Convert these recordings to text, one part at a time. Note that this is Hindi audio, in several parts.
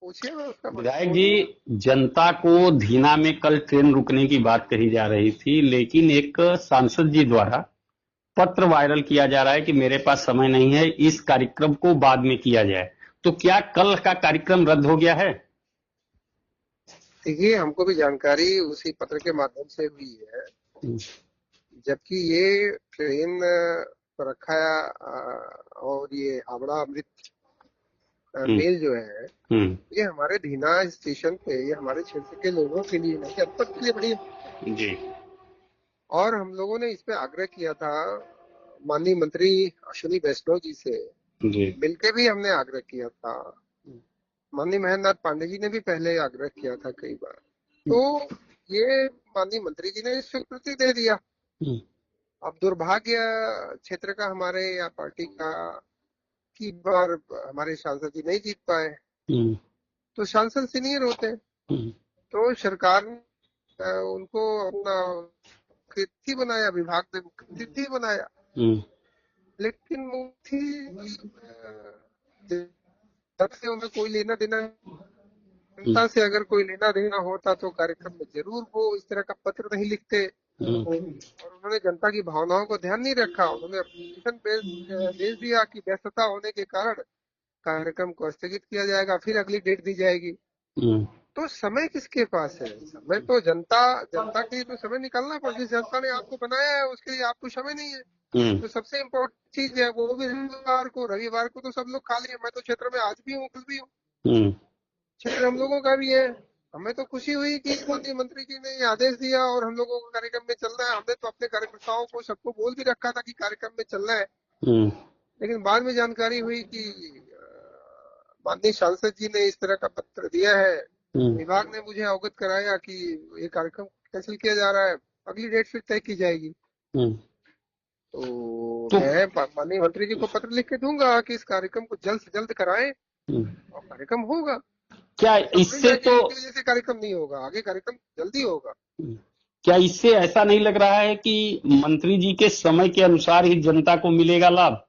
पूछिए, मैं उसका विधायक बोलूंगा। जी, जनता को धीना में कल ट्रेन रुकने की बात कही जा रही थी, लेकिन एक सांसद जी द्वारा पत्र वायरल किया जा रहा है कि मेरे पास समय नहीं है, इस कार्यक्रम को बाद में किया जाए। तो क्या कल का कार्यक्रम रद्द हो गया है? देखिए, हमको भी जानकारी उसी पत्र के माध्यम से हुई है। हम्म। जबकि ये ट्रेन रखा और ये हावड़ा अमृत हम्म। मेल जो है, हम्म। ये हमारे धीना स्टेशन पे, ये हमारे क्षेत्र के लोगों के लिए नहीं, जनता के लिए बड़ी। जी। और हम लोगों ने इस पे आग्रह किया था माननीय मंत्री अश्विनी वैष्णव जी से, जी। मिलके भी हमने आग्रह किया था। माननीय महेंद्र नाथ पांडे जी ने भी पहले आग्रह किया था कई बार। तो ये माननीय मंत्री जी ने स्वीकृति दे दिया। हम्म। अब दुर्भाग्य क्षेत्र का हमारे या पार्टी का की बार हमारे सांसद जी नहीं जीत पाए। हम्म। तो सांसद सीनियर होते हैं, हम्म। तो सरकार ने उनको अपना मुख्य बनाया, विभाग में मुख्य बनाया। हम्म। लेकिन मुख्य जब से उन्हें कोई लेना देना, हम्म। जनता से अगर कोई लेना देना होता तो कार्यक्रम में जरूर वो इस तरह का पत्र नहीं लिखते। हम्म। और उन्होंने जनता की भावनाओं को ध्यान नहीं रखा, उन्होंने एप्लीकेशन भेज दिया कि व्यस्तता होने के कारण कार्यक्रम को स्थगित किया जाएगा, फिर अगली डेट दी जाएगी। हम्म। तो समय किसके पास है? समय तो जनता जनता के लिए तो समय निकालना पड़ेगा। जिस जनता ने आपको बनाया है उसके लिए आपको समय नहीं है। हम्म। तो सबसे इम्पोर्टेंट चीज है वो भी रविवार को तो सब लोग खाली है। मैं तो क्षेत्र में आज भी हूँ, कल भी हूँ। हम्म। क्षेत्र हम लोगों का भी है। हमें तो खुशी हुई कि माननीय मंत्री जी ने ये आदेश दिया और हम लोगों को कार्यक्रम में चलना है। हमने तो अपने कार्यकर्ताओं को सबको बोल भी रखा था कि कार्यक्रम में चलना है। हम्म। लेकिन बाद में जानकारी हुई कि माननीय सांसद जी ने इस तरह का पत्र दिया है। हम्म। विभाग ने मुझे अवगत कराया कि ये कार्यक्रम कैंसिल किया जा रहा है, अगली डेट फिर तय की जाएगी। हम्म। तो तो मैं माननीय मंत्री जी को पत्र लिख के दूंगा कि इस कार्यक्रम को जल्द से जल्द कराएं हम्म, और कार्यक्रम होगा। क्या ऐसा थोड़ी ना इससे है कि तो इनकी वजह से कार्यक्रम नहीं होगा, आगे कार्यक्रम जल्दी होगा। क्या इससे ऐसा नहीं लग रहा है कि मंत्री जी के समय के अनुसार ही जनता को मिलेगा लाभ?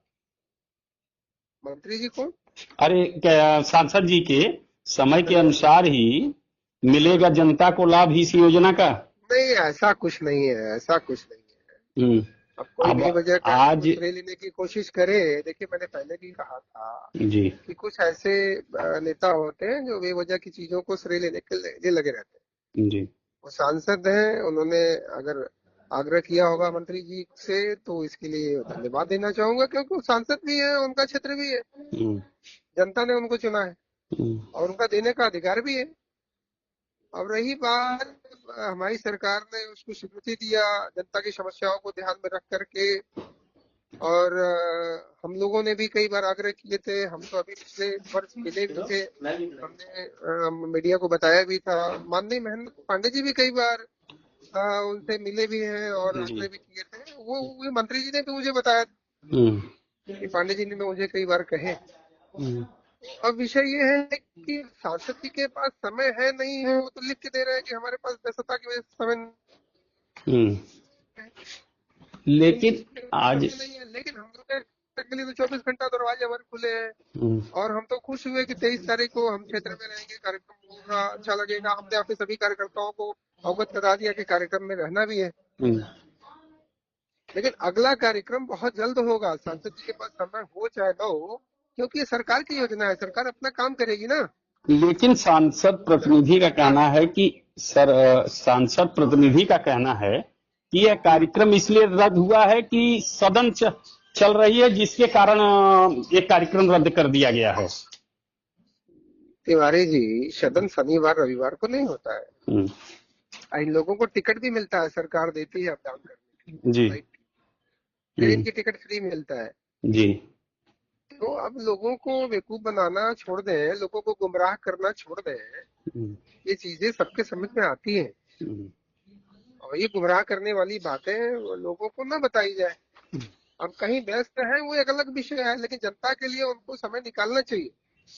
मंत्री जी को अरे, क्या सांसद जी के समय के अनुसार ही मिलेगा जनता को लाभ इस योजना का? नहीं, ऐसा कुछ नहीं है, ऐसा कुछ नहीं है। हम्म। अब कोई अब बेवजह का इसको आज। श्रेय लेने की कोशिश करे। देखिए, मैंने पहले भी कहा था जी। कि कुछ ऐसे नेता होते हैं जो बेवजह की चीजों को श्रेय लेने के लिए लगे रहते हैं। जी। वो सांसद हैं, उन्होंने अगर आग्रह किया होगा मंत्री जी से तो इसके लिए धन्यवाद देना चाहूंगा, क्योंकि वो सांसद भी है, उनका क्षेत्र भी है, हम्म। जनता ने उनको चुना है हम्म। और उनका देने का अधिकार भी है। अब रही बात, हमारी सरकार ने उसको स्वीकृति दिया जनता की समस्याओं को ध्यान में रख करके। और हम लोगों ने भी कई बार आग्रह किए थे, हम तो अभी पिछले वर्ष मिले भी थे। हमने मीडिया को बताया भी था। माननीय महेंद्र पांडे जी भी कई बार उनसे मिले भी हैं और जी। आग्रह भी किए थे। वो मंत्री जी ने भी मुझे बताया हम्म। कि पांडे जी ने मुझे कई बार कहे। हम्म। अब विषय ये है कि सांसद जी के पास समय है नहीं है, वो तो लिख के दे रहे हैं कि हमारे पास व्यस्तता की वजह से समय नहीं हम्म। है। लेकिन आज। समय नहीं है, लेकिन हम लोग के लिए तो 24 घंटा दरवाजे हमारे खुले हैं। हम्म। और हम तो खुश हुए कि 23 तारीख को हम क्षेत्र में रहेंगे, कार्यक्रम होगा, अच्छा लगेगा। हमने अपने सभी कार्यकर्ताओं को अवगत करा दिया कि कार्यक्रम में रहना भी है। हम्म। लेकिन अगला कार्यक्रम बहुत जल्द होगा, सांसद जी के पास समय हो चाहे न हो, क्योंकि ये सरकार की योजना है, सरकार अपना काम करेगी ना। लेकिन सांसद प्रतिनिधि का कहना है कि सर, सांसद प्रतिनिधि का कहना है कि यह कार्यक्रम इसलिए रद्द हुआ है कि सदन चल रही है, जिसके कारण ये कार्यक्रम रद्द कर दिया गया है। तिवारी जी, सदन शनिवार रविवार को नहीं होता है। हम्म। इन लोगों को टिकट भी मिलता है, सरकार देती है अपडाउन करने के लिए, जी। राइट। ट्रेन हम्म। की टिकट फ्री मिलता है। जी। तो अब लोगों को बेवकूफ बनाना छोड़ दें, लोगों को गुमराह करना छोड़ दें। हम्म। ये चीजें सबके समझ में आती हैं। हम्म। और ये गुमराह करने वाली बातें वो लोगों को ना बताई जाए। अब कहीं व्यस्त है वो एक अलग विषय है, लेकिन जनता के लिए उनको समय निकालना चाहिए,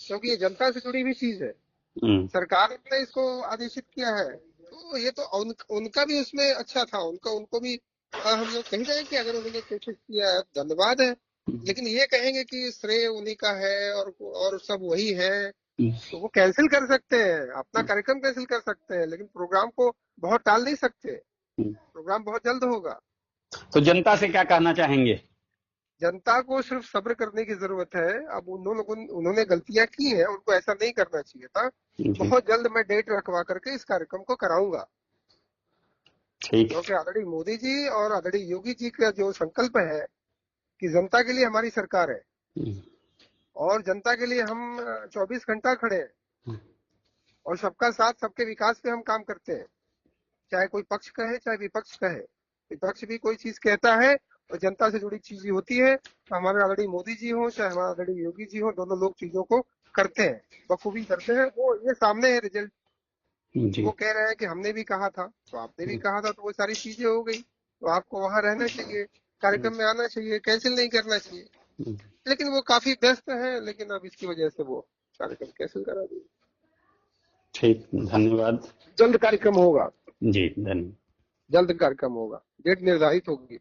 क्योंकि ये जनता से जुड़ी हुई चीज है। हम्म। सरकार ने इसको आदेशित किया है, तो ये तो उनका भी उसमें अच्छा था। उनका उनको भी हम लोग कह जाए कि अगर उन्होंने कोशिश किया है धन्यवाद है। लेकिन ये कहेंगे कि श्रेय उन्हीं का है और सब वही है, तो वो कैंसिल कर सकते हैं, अपना कार्यक्रम कैंसिल कर सकते हैं, लेकिन प्रोग्राम को बहुत टाल नहीं सकते। प्रोग्राम बहुत जल्द होगा। तो जनता से क्या कहना चाहेंगे? जनता को सिर्फ सब्र करने की जरूरत है। अब उन्होंने गलतियां की हैं, उनको ऐसा नहीं करना चाहिए था। बहुत जल्द मैं डेट रखवा करके इस कार्यक्रम को कराऊंगा, ठीक। क्योंकि आदरणीय मोदी जी और आदरणीय योगी जी का जो संकल्प है कि जनता के लिए हमारी सरकार है और जनता के लिए हम 24 घंटा खड़े हैं और सबका साथ सबके विकास पे हम काम करते हैं, चाहे कोई पक्ष कहे चाहे विपक्ष कहे। विपक्ष भी कोई चीज कहता है और जनता से जुड़ी चीजें होती है, तो हमारे आदरणीय मोदी जी हो चाहे हमारे आदरणीय योगी जी हो, दोनों लोग चीजों को करते हैं, बखूबी करते हैं। वो ये सामने है रिजल्ट। वो कह रहे हैं कि हमने भी कहा था, तो आपने भी कहा था, तो वो सारी चीजें हो गई। तो आपको वहां रहना चाहिए, कार्यक्रम में आना चाहिए, कैंसिल नहीं करना चाहिए। लेकिन वो काफी व्यस्त है, लेकिन अब इसकी वजह से वो कार्यक्रम कैंसिल करा दिए। ठीक, धन्यवाद। जल्द कार्यक्रम होगा जी, धन्यवाद। जल्द कार्यक्रम होगा, डेट निर्धारित होगी।